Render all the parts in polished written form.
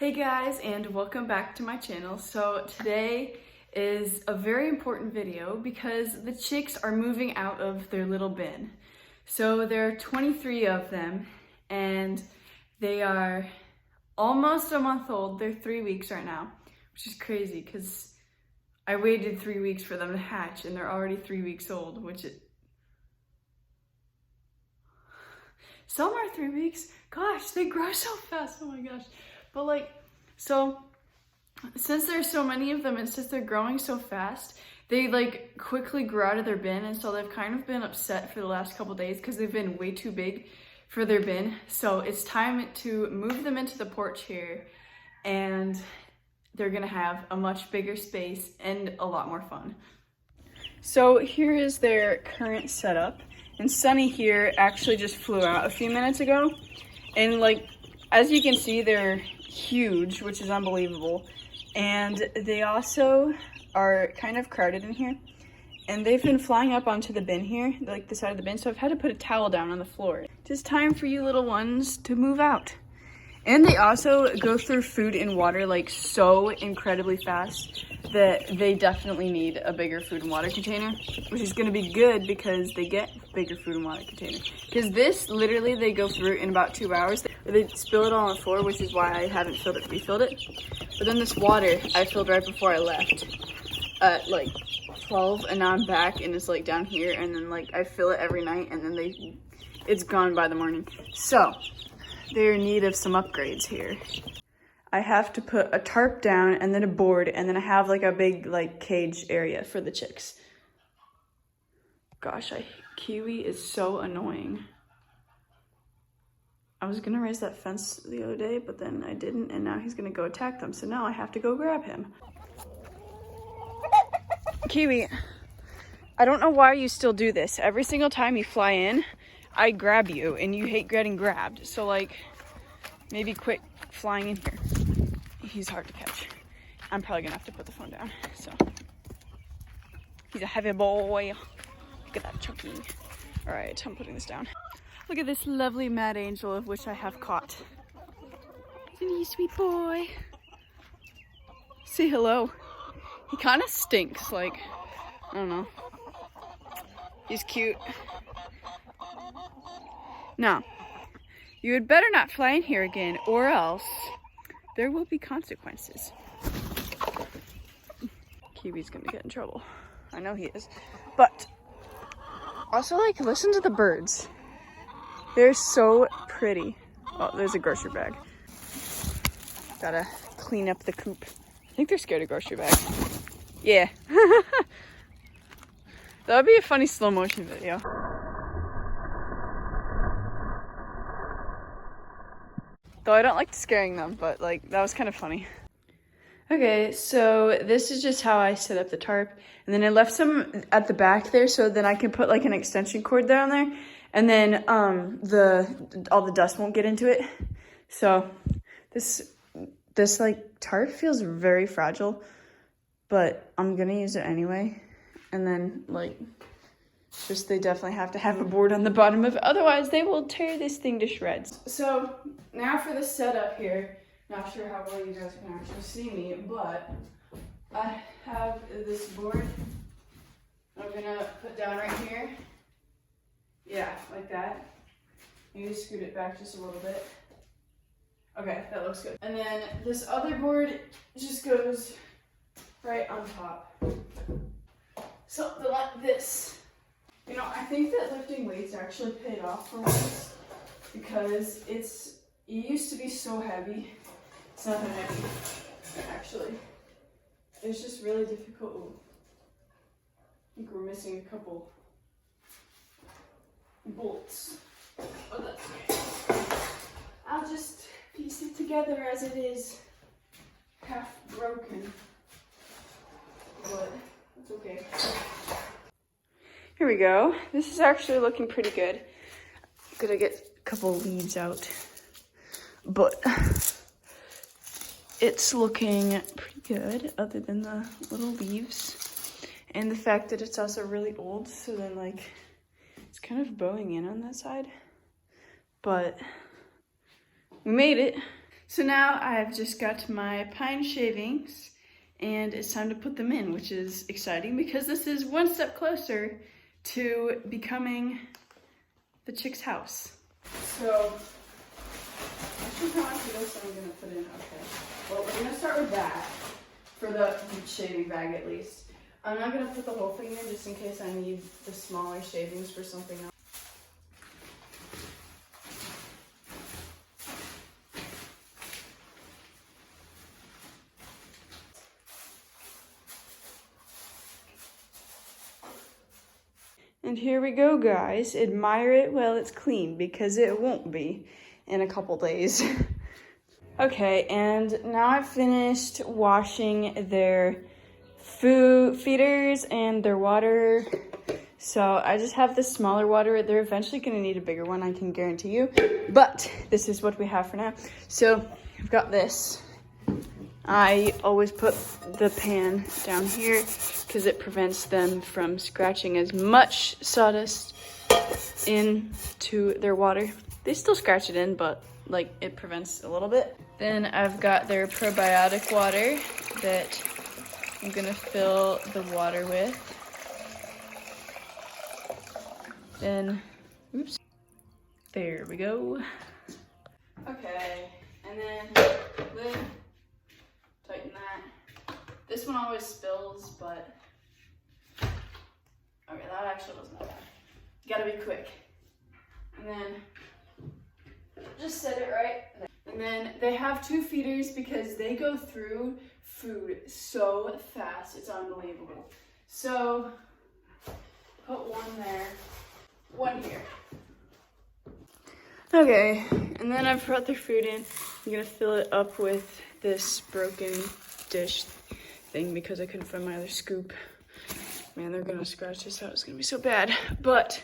Hey guys, and welcome back to my channel. So today is a very important video because the chicks are moving out of their little bin. So there are 23 of them and they are almost a month old. They're 3 weeks right now, which is crazy because I waited 3 weeks for them to hatch and they're already 3 weeks old, some are 3 weeks. Gosh, they grow so fast. Oh my gosh. But so since there's so many of them and since they're growing so fast, they quickly grew out of their bin, and so they've kind of been upset for the last couple days because they've been way too big for their bin. So it's time to move them into the porch here, and they're gonna have a much bigger space and a lot more fun. So here is their current setup, and Sunny here actually just flew out a few minutes ago, and as you can see, they're huge, which is unbelievable. And they also are kind of crowded in here. And they've been flying up onto the bin here, like the side of the bin, so I've had to put a towel down on the floor. It's time for you little ones to move out. And they also go through food and water so incredibly fast that they definitely need a bigger food and water container, which is gonna be good because they get bigger food and water container. Because this, literally, they go through in about 2 hours. They spill it all on the floor, which is why I haven't refilled it. But then this water, I filled right before I left at 12, and now I'm back and it's down here, and then I fill it every night, and then it's gone by the morning. So they're in need of some upgrades here. I have to put a tarp down and then a board, and then I have a big cage area for the chicks. Gosh, Kiwi is so annoying. I was gonna raise that fence the other day, but then I didn't, and now he's gonna go attack them, so now I have to go grab him. Kiwi, I don't know why you still do this. Every single time you fly in, I grab you, and you hate getting grabbed. So maybe quit flying in here. He's hard to catch. I'm probably gonna have to put the phone down, so. He's a heavy boy. Look at that chunky. All right, I'm putting this down. Look at this lovely mad angel, of which I have caught. Isn't he a sweet boy? Say hello. He kind of stinks, I don't know. He's cute. Now, you had better not fly in here again, or else there will be consequences. Kiwi's gonna get in trouble. I know he is. But also, listen to the birds. They're so pretty. Oh, there's a grocery bag. Gotta clean up the coop. I think they're scared of grocery bags. Yeah. That would be a funny slow motion video. Though I don't like scaring them, but that was kind of funny. Okay, so this is just how I set up the tarp. And then I left some at the back there so then I can put an extension cord down there. And then all the dust won't get into it. So this tarp feels very fragile, but I'm gonna use it anyway. And then they definitely have to have a board on the bottom of it, otherwise they will tear this thing to shreds. So now for the setup here. Not sure how well you guys can actually see me, but I have this board I'm gonna put down right here. Yeah, like that. Maybe scoot it back just a little bit. Okay, that looks good. And then this other board just goes right on top. Something like this. You know, I think that lifting weights actually paid off for once because it used to be so heavy. It's not that heavy, actually. It's just really difficult. Ooh. I think we're missing a couple bolts. Oh, that's okay. I'll just piece it together as it is, half broken. But it's okay. Here we go. This is actually looking pretty good. I'm gonna get a couple leaves out, but it's looking pretty good other than the little leaves and the fact that it's also really old, so then it's kind of bowing in on that side, but we made it. So now I've just got my pine shavings and it's time to put them in, which is exciting because this is one step closer to becoming the chick's house. So, actually how much of this I'm gonna put in, okay. Well, we're gonna start with that, for the shaving bag at least. I'm not gonna put the whole thing in just in case I need the smaller shavings for something else. And here we go, guys. Admire it while it's clean because it won't be in a couple days. Okay, and now I've finished washing their food feeders and their water. So I just have this smaller water. They're eventually gonna need a bigger one, I can guarantee you. But this is what we have for now. So I've got this. I always put the pan down here because it prevents them from scratching as much sawdust into their water. They still scratch it in, but like it prevents a little bit. Then I've got their probiotic water that I'm gonna fill the water with. Then, oops, there we go. Okay, and then lid. Tighten that. This one always spills, but okay, that actually wasn't that bad. You gotta be quick. And then just set it right there. And then they have 2 feeders because they go through food so fast, it's unbelievable. So put one there, one here. Okay, and then I've brought their food in. I'm gonna fill it up with this broken dish thing because I couldn't find my other scoop. Man, they're gonna scratch this out. It's gonna be so bad. But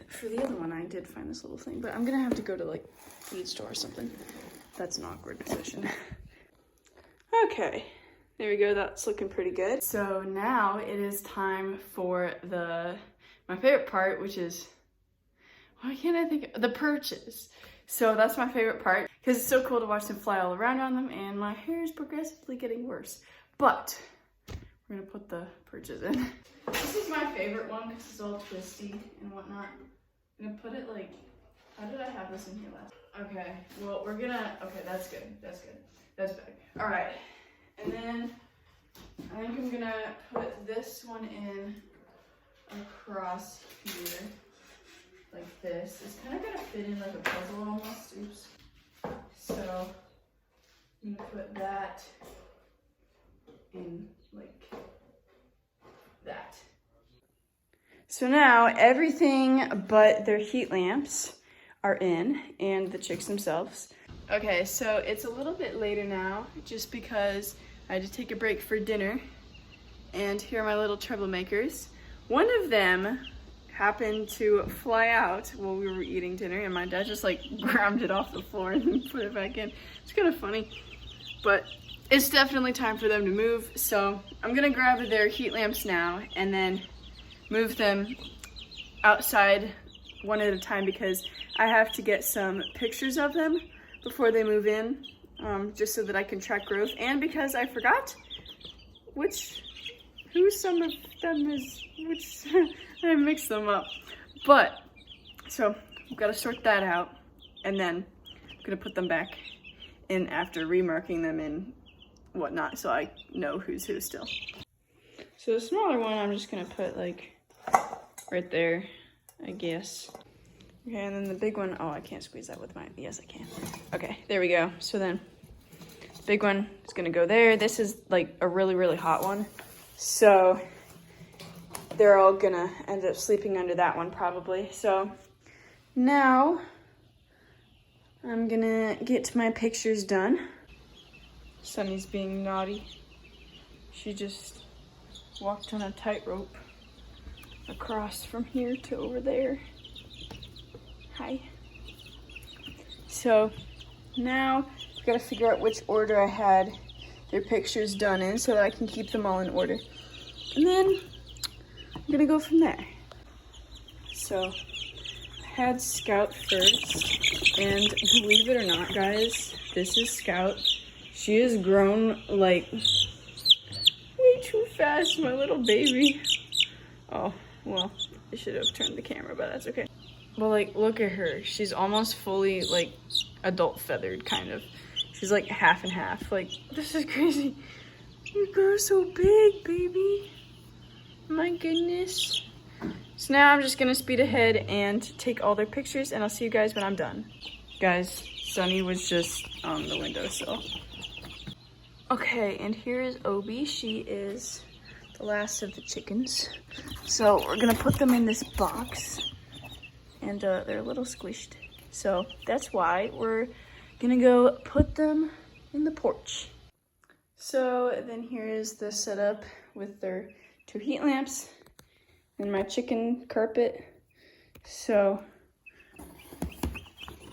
for the other one, I did find this little thing. But I'm gonna have to go to like feed store or something. That's an awkward position. Okay, there we go. That's looking pretty good. So now it is time for my favorite part, which is, why can't I think of the perches? So that's my favorite part because it's so cool to watch them fly all around on them, and my hair is progressively getting worse. But we're gonna put the perches in. This is my favorite one because it's all twisty and whatnot. I'm gonna put it like, how did I have this in here last? Okay, well okay, that's good, that's good. That's better. All right, and then I think I'm gonna put this one in across here. Like this. It's kind of gonna fit in like a puzzle almost. Oops. So I'm gonna put that in like that. So now everything but their heat lamps are in, and the chicks themselves. Okay, so it's a little bit later now just because I had to take a break for dinner, and here are my little troublemakers. One of them happened to fly out while we were eating dinner, and my dad just like grabbed it off the floor and put it back in. It's kind of funny, but it's definitely time for them to move. So I'm gonna grab their heat lamps now and then move them outside one at a time because I have to get some pictures of them before they move in, just so that I can track growth, and because I forgot who some of them is, which I mixed them up. But, so I've got to sort that out, and then I'm gonna put them back in after remarking them and whatnot, so I know who's who still. So the smaller one, I'm just gonna put like right there, I guess. Okay, and then the big one, oh, I can't squeeze that with mine. Yes, I can. Okay, there we go. So then the big one is gonna go there. This is like a really, really hot one. So they're all gonna end up sleeping under that one probably. So now I'm gonna get my pictures done. Sunny's being naughty. She just walked on a tightrope across from here to over there. Hi. So now I've got to figure out which order I had their pictures done in so that I can keep them all in order. And then I'm gonna go from there. So I had Scout first, and believe it or not, guys, this is Scout. She has grown like way too fast, my little baby. Oh, well, I should have turned the camera, but that's okay. But like, look at her. She's almost fully like adult feathered, kind of. She's like half and half. Like, this is crazy. You grow so big, baby. My goodness. So now I'm just gonna speed ahead and take all their pictures, and I'll see you guys when I'm done. Guys, Sunny was just on the windowsill. Okay, and here is Obi. She is the last of the chickens. So we're gonna put them in this box, and they're a little squished. So that's why we're gonna go put them in the porch. So then here is the setup with their 2 heat lamps and my chicken carpet. So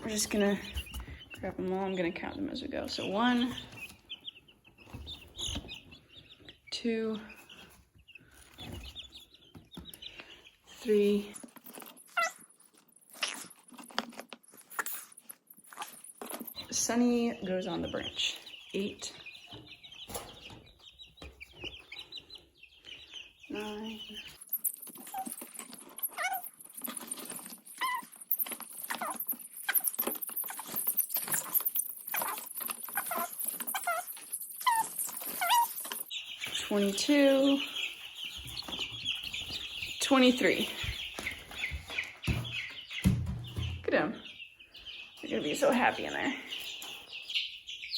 we're just gonna grab them all. I'm gonna count them as we go. So 1, 2, 3, 4. Sunny goes on the branch. 8, 9, 22, 23. Look at them. They're gonna be so happy in there.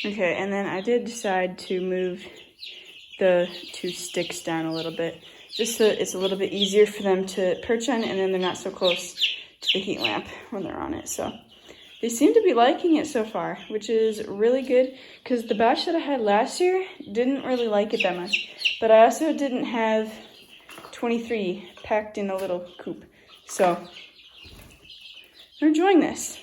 Okay, and then I did decide to move the 2 sticks down a little bit, just so it's a little bit easier for them to perch on, and then they're not so close to the heat lamp when they're on it. So they seem to be liking it so far, which is really good, because the batch that I had last year didn't really like it that much. But I also didn't have 23 packed in a little coop. So they're enjoying this.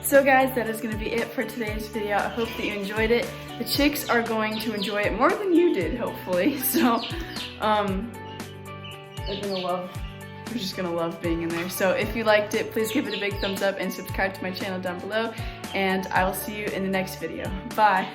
So guys, that is going to be it for today's video. I hope that you enjoyed it. The chicks are going to enjoy it more than you did, hopefully. So, they're just gonna love being in there. So if you liked it, please give it a big thumbs up and subscribe to my channel down below. And I will see you in the next video. Bye.